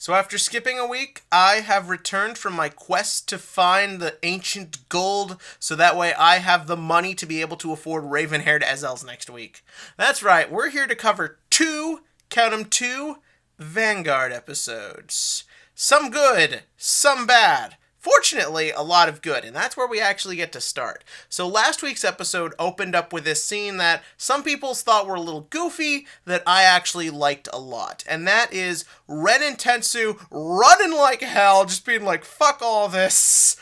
So after skipping a week, I have returned from my quest to find the ancient gold, so that way I have the money to be able to afford raven-haired Ezels next week. That's right, we're here to cover count 'em two, Vanguard episodes. Some good, some bad. Fortunately, a lot of good, and that's where we actually get to start. So last week's episode opened up with this scene that some people thought were a little goofy, that I actually liked a lot. And that is Ren and Tensu running like hell, just being like, fuck all this.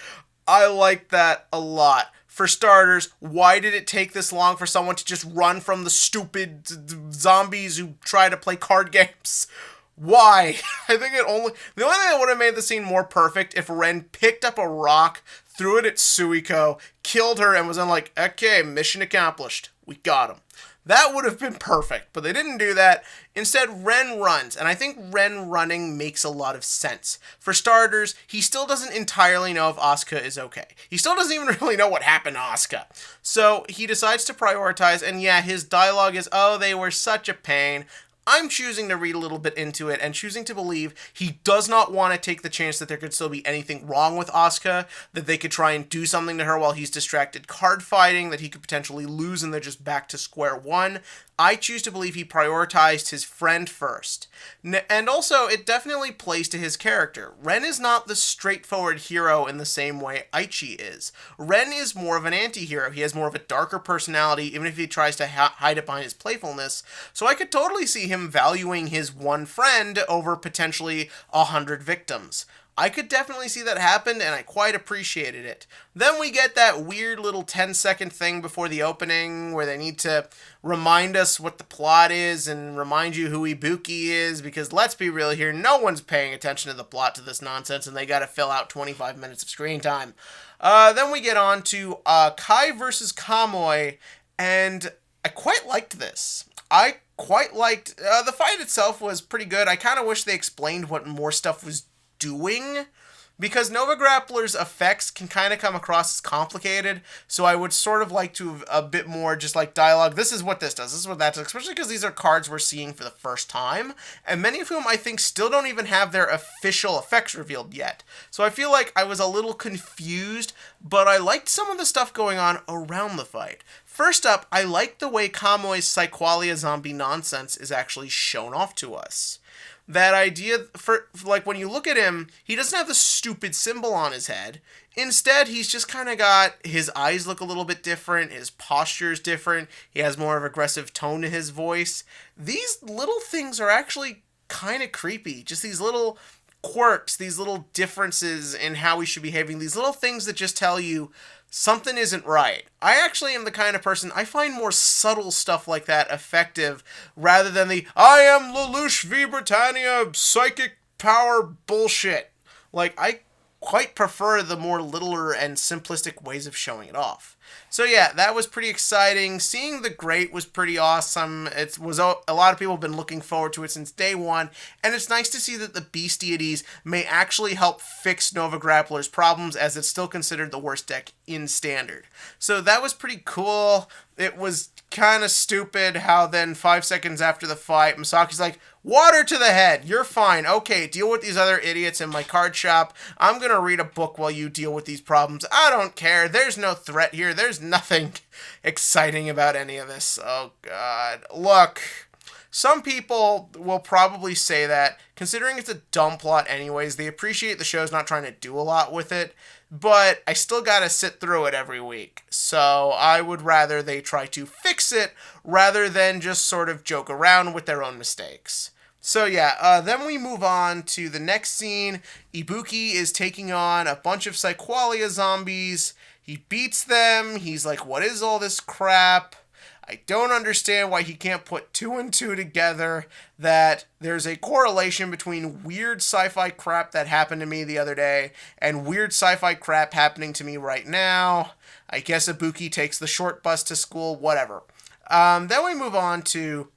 I like that a lot. For starters, why did it take this long for someone to just run from the stupid zombies who try to play card games? Why? I think the only thing that would have made the scene more perfect if Ren picked up a rock, threw it at Suico, killed her, and was then like, okay, mission accomplished. We got him. That would have been perfect, but they didn't do that. Instead, Ren runs, and I think Ren running makes a lot of sense. For starters, he still doesn't entirely know if Asuka is okay. He still doesn't even really know what happened to Asuka. So he decides to prioritize, and yeah, his dialogue is, oh, they were such a pain. I'm choosing to read a little bit into it and choosing to believe he does not want to take the chance that there could still be anything wrong with Asuka, that they could try and do something to her while he's distracted card fighting, that he could potentially lose and they're just back to square one. I choose to believe he prioritized his friend first. And also, it definitely plays to his character. Ren is not the straightforward hero in the same way Aichi is. Ren is more of an anti-hero. He has more of a darker personality, even if he tries to hide it behind his playfulness. So I could totally see him valuing his one friend over potentially 100 victims. I could definitely see that happen, and I quite appreciated it. Then we get that weird little 10-second thing before the opening where they need to remind us what the plot is and remind you who Ibuki is, because let's be real here, no one's paying attention to the plot to this nonsense, and they gotta fill out 25 minutes of screen time. Then we get on to Kai versus Comoy, and I quite liked this. I quite liked... the fight itself was pretty good. I kind of wish they explained what more stuff was doing, because Nova Grappler's effects can kind of come across as complicated, so I would sort of like to have a bit more just like dialogue. This is what this does, this is what that does, especially because these are cards we're seeing for the first time, and many of whom I think still don't even have their official effects revealed yet. So I feel like I was a little confused, but I liked some of the stuff going on around the fight. First up, I like the way Kamoy's Psyqualia zombie nonsense is actually shown off to us. That idea, for like, when you look at him, he doesn't have the stupid symbol on his head. Instead, he's just kind of got, his eyes look a little bit different, his posture is different, he has more of an aggressive tone to his voice. These little things are actually kind of creepy. Just these little quirks, these little differences in how we should be behaving, these little things that just tell you something isn't right. I actually am the kind of person, I find more subtle stuff like that effective rather than the I am Lelouch v Britannia psychic power bullshit. Like, I quite prefer the more littler and simplistic ways of showing it off. So yeah, that was pretty exciting. Seeing the Great was pretty awesome. It was a lot of people have been looking forward to it since day one, and it's nice to see that the Beast Deities may actually help fix Nova Grappler's problems, as it's still considered the worst deck in Standard. So that was pretty cool. It was kind of stupid how then 5 seconds after the fight, Masaki's like, water to the head, you're fine, okay, deal with these other idiots in my card shop, I'm gonna read a book while you deal with these problems, I don't care, there's no threat here, there's nothing exciting about any of this. Oh god, look, some people will probably say that, considering it's a dumb plot anyways, they appreciate the show's not trying to do a lot with it, but I still gotta sit through it every week. So I would rather they try to fix it rather than just sort of joke around with their own mistakes. So yeah, then we move on to the next scene. Ibuki is taking on a bunch of Psyqualia zombies. He beats them. He's like, what is all this crap? I don't understand why he can't put two and two together, that there's a correlation between weird sci-fi crap that happened to me the other day and weird sci-fi crap happening to me right now. I guess Ibuki takes the short bus to school, whatever. Then we move on to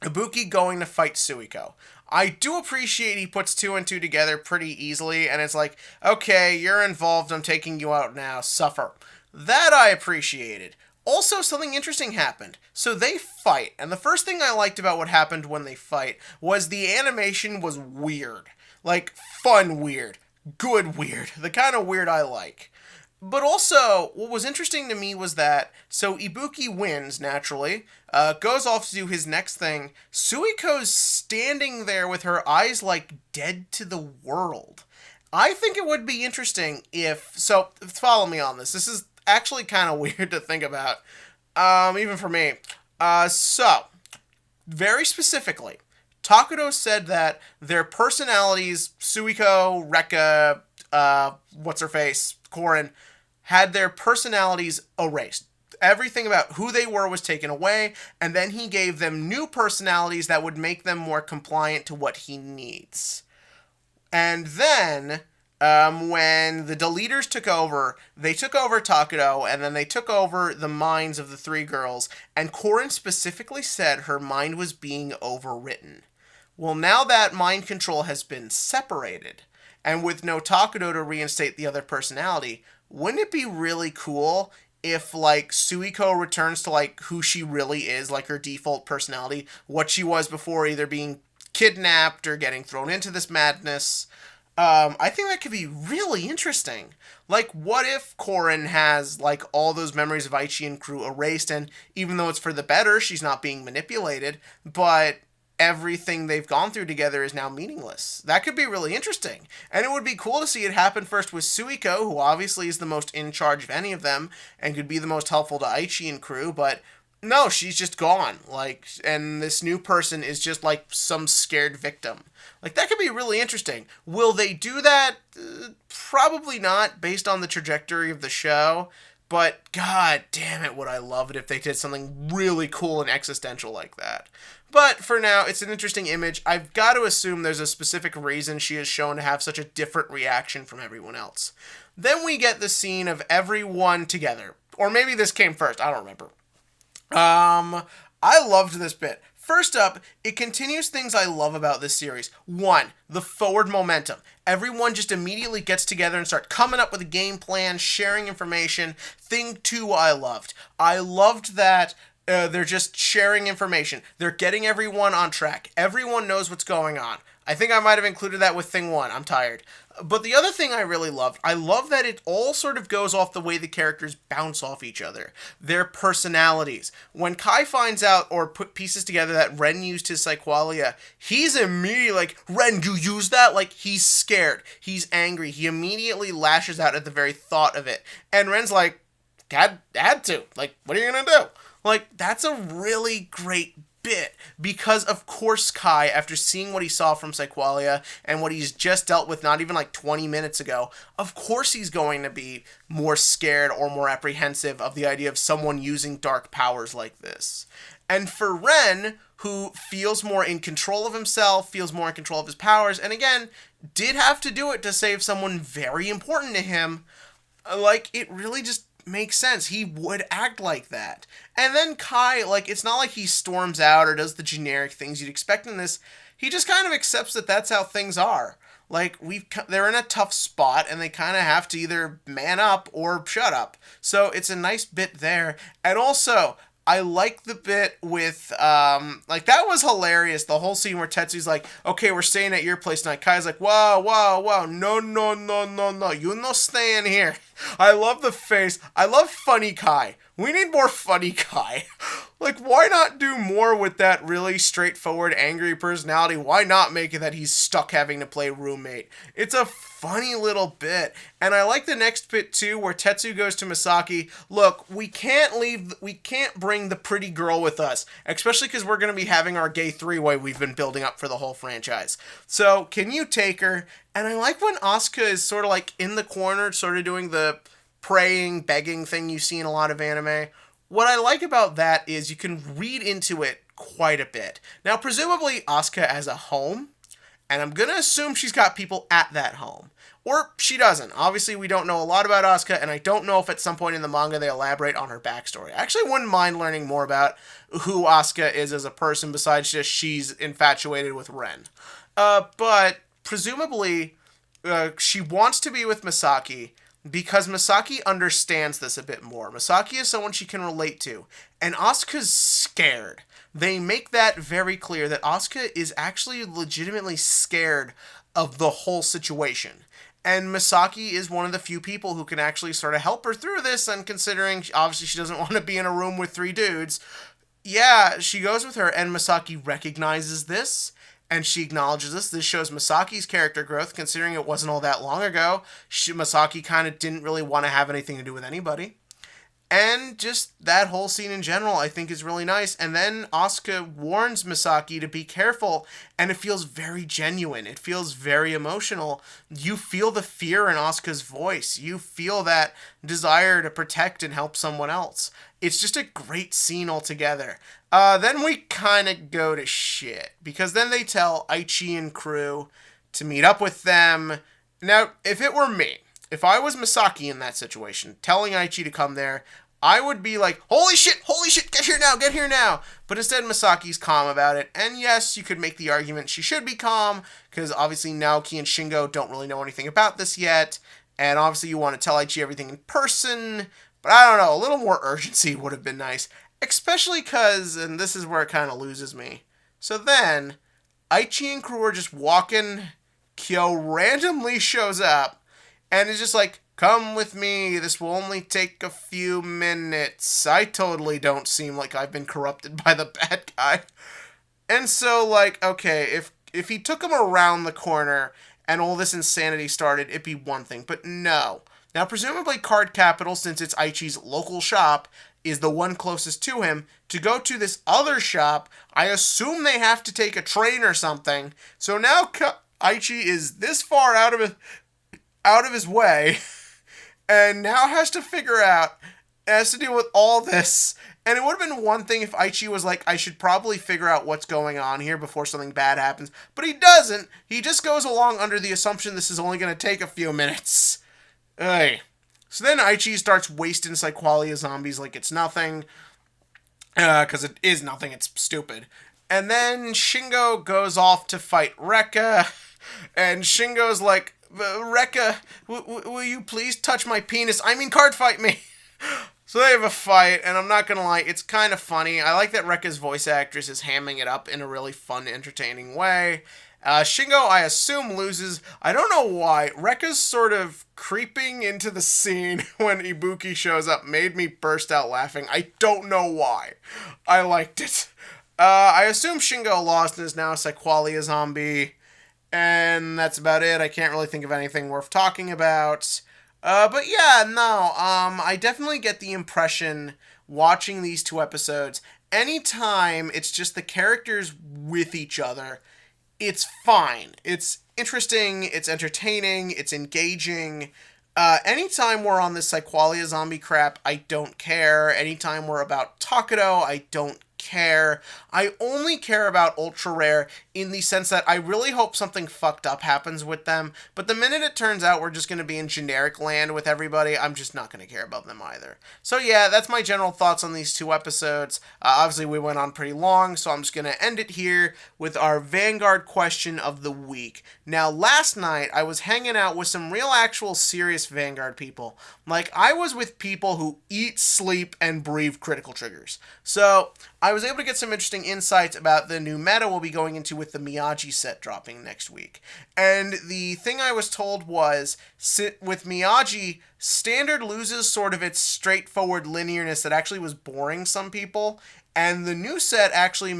Ibuki going to fight Suico. I do appreciate he puts two and two together pretty easily, and it's like, okay, you're involved, I'm taking you out now, suffer. That I appreciated. Also, something interesting happened. So they fight, and the first thing I liked about what happened when they fight was the animation was weird. Like, fun weird. Good weird. The kind of weird I like. But also, what was interesting to me was that, so Ibuki wins, naturally, goes off to do his next thing. Suiko's standing there with her eyes, like, dead to the world. I think it would be interesting if, so, follow me on this. This is actually kind of weird to think about, even for me. So, very specifically, Takuto said that their personalities, Suiko, Rekka, what's-her-face, Korin, had their personalities erased. Everything about who they were was taken away, and then he gave them new personalities that would make them more compliant to what he needs. And then, when the deleters took over, they took over Takuto, and then they took over the minds of the three girls, and Korin specifically said her mind was being overwritten. Well, now that mind control has been separated, and with no Takuto to reinstate the other personality, wouldn't it be really cool if, like, Suiko returns to, like, who she really is, like, her default personality, what she was before either being kidnapped or getting thrown into this madness? I think that could be really interesting. Like, what if Korin has, like, all those memories of Aichi and crew erased, and even though it's for the better, she's not being manipulated, but everything they've gone through together is now meaningless. That could be really interesting. And it would be cool to see it happen first with Suiko, who obviously is the most in charge of any of them and could be the most helpful to Aichi and crew, but no, she's just gone. Like, and this new person is just like some scared victim. Like, that could be really interesting. Will they do that? Probably not, based on the trajectory of the show. But god damn it, would I love it if they did something really cool and existential like that. But for now, it's an interesting image. I've got to assume there's a specific reason she is shown to have such a different reaction from everyone else. Then we get the scene of everyone together. Or maybe this came first, I don't remember. I loved this bit. First up, it continues things I love about this series. 1, the forward momentum. Everyone just immediately gets together and start coming up with a game plan, sharing information. Thing 2 I loved. I loved that they're just sharing information. They're getting everyone on track. Everyone knows what's going on. I think I might have included that with thing 1. I'm tired. But the other thing I really loved, I love that it all sort of goes off the way the characters bounce off each other. Their personalities. When Kai finds out or put pieces together that Ren used his psyqualia, he's immediately like, Ren, you use that? Like, he's scared. He's angry. He immediately lashes out at the very thought of it. And Ren's like, had to. Like, what are you gonna do? Like, that's a really great bit, because of course Kai, after seeing what he saw from Psyqualia and what he's just dealt with not even like 20 minutes ago, of course he's going to be more scared or more apprehensive of the idea of someone using dark powers like this. And for Ren, who feels more in control of himself, feels more in control of his powers, and again, did have to do it to save someone very important to him, like, it really just makes sense. He would act like that. And then Kai, like, it's not like he storms out or does the generic things you'd expect in this. He just kind of accepts that that's how things are. Like, they're in a tough spot, and they kind of have to either man up or shut up. So it's a nice bit there. And also, I like the bit with, like, that was hilarious. The whole scene where Tetsu's like, okay, we're staying at your place tonight. Kai's like, whoa, no, you no staying here. I love the face. I love funny Kai. We need more funny Kai. Like, why not do more with that really straightforward, angry personality? Why not make it that he's stuck having to play roommate? It's a funny little bit. And I like the next bit, too, where Tetsu goes to Misaki, look, we can't bring the pretty girl with us, especially because we're going to be having our gay three-way we've been building up for the whole franchise. So, can you take her? And I like when Asuka is sort of like in the corner, sort of doing the praying, begging thing you see in a lot of anime. What I like about that is you can read into it quite a bit. Now, presumably, Asuka has a home, and I'm going to assume she's got people at that home. Or she doesn't. Obviously, we don't know a lot about Asuka, and I don't know if at some point in the manga they elaborate on her backstory. I actually wouldn't mind learning more about who Asuka is as a person, besides just she's infatuated with Ren. But presumably, she wants to be with Misaki, because Misaki understands this a bit more. Misaki is someone she can relate to, and Asuka's scared. They make that very clear, that Asuka is actually legitimately scared of the whole situation. And Misaki is one of the few people who can actually sort of help her through this, and considering obviously she doesn't want to be in a room with 3 dudes, yeah, she goes with her, and Misaki recognizes this, and she acknowledges this. This shows Misaki's character growth, considering it wasn't all that long ago. Misaki kind of didn't really want to have anything to do with anybody. And just that whole scene in general, I think, is really nice. And then Asuka warns Misaki to be careful, and it feels very genuine. It feels very emotional. You feel the fear in Asuka's voice. You feel that desire to protect and help someone else. It's just a great scene altogether. Then we kind of go to shit, because then they tell Aichi and crew to meet up with them. Now, if it were me, if I was Misaki in that situation, telling Aichi to come there, I would be like, holy shit, get here now. But instead, Misaki's calm about it. And yes, you could make the argument she should be calm, because obviously Naoki and Shingo don't really know anything about this yet. And obviously you want to tell Aichi everything in person. But I don't know, a little more urgency would have been nice. Especially because, and this is where it kind of loses me. So then, Aichi and crew are just walking. Kyo randomly shows up. And it's just like, come with me, this will only take a few minutes. I totally don't seem like I've been corrupted by the bad guy. And so, like, okay, if he took him around the corner and all this insanity started, it'd be one thing. But no. Now, presumably Card Capital, since it's Aichi's local shop, is the one closest to him. To go to this other shop, I assume they have to take a train or something. So now Aichi is this far out of his way, and now has to deal with all this. And it would have been one thing if Aichi was like, I should probably figure out what's going on here before something bad happens. But he doesn't. He just goes along under the assumption this is only going to take a few minutes. Hey. So then Aichi starts wasting Psyqualia zombies like it's nothing. Because it is nothing, it's stupid. And then Shingo goes off to fight Rekka. And Shingo's like, Rekka, will you please touch my penis? I mean, card fight me. So they have a fight, and I'm not gonna lie, it's kind of funny. I like that Rekka's voice actress is hamming it up in a really fun, entertaining way. Shingo, I assume, loses. I don't know why. Rekka's sort of creeping into the scene when Ibuki shows up made me burst out laughing. I don't know why. I liked it. I assume Shingo lost and is now a Psyqualia zombie. And that's about it. I can't really think of anything worth talking about. But yeah, no, I definitely get the impression watching these 2 episodes, anytime it's just the characters with each other, it's fine. It's interesting, it's entertaining, it's engaging. Anytime we're on this Psyqualia zombie crap, I don't care. Anytime we're about Takuto, I don't care. I only care about Ultra Rare in the sense that I really hope something fucked up happens with them, but the minute it turns out we're just going to be in generic land with everybody, I'm just not going to care about them either. So yeah, that's my general thoughts on these 2 episodes. Obviously we went on pretty long, so I'm just going to end it here with our Vanguard question of the week. Now, last night I was hanging out with some real actual serious Vanguard people. Like, I was with people who eat, sleep, and breathe critical triggers. So I was able to get some interesting insights about the new meta we'll be going into with the Miyagi set dropping next week. And the thing I was told was, with Miyagi, Standard loses sort of its straightforward linearness that actually was boring some people, and the new set actually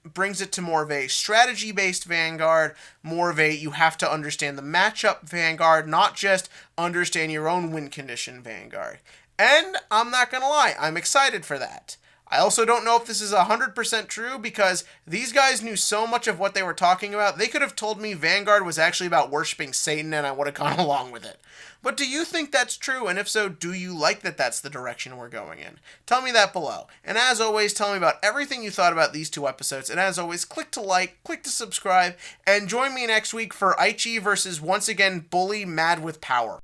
brings it to more of a strategy-based Vanguard, more of a you have to understand the matchup Vanguard, not just understand your own win condition Vanguard. And I'm not gonna lie, I'm excited for that. I also don't know if this is 100% true, because these guys knew so much of what they were talking about, they could have told me Vanguard was actually about worshipping Satan and I would have gone along with it. But do you think that's true? And if so, do you like that that's the direction we're going in? Tell me that below. And as always, tell me about everything you thought about these 2 episodes. And as always, click to like, click to subscribe, and join me next week for Aichi versus, once again, Bully Mad with Power.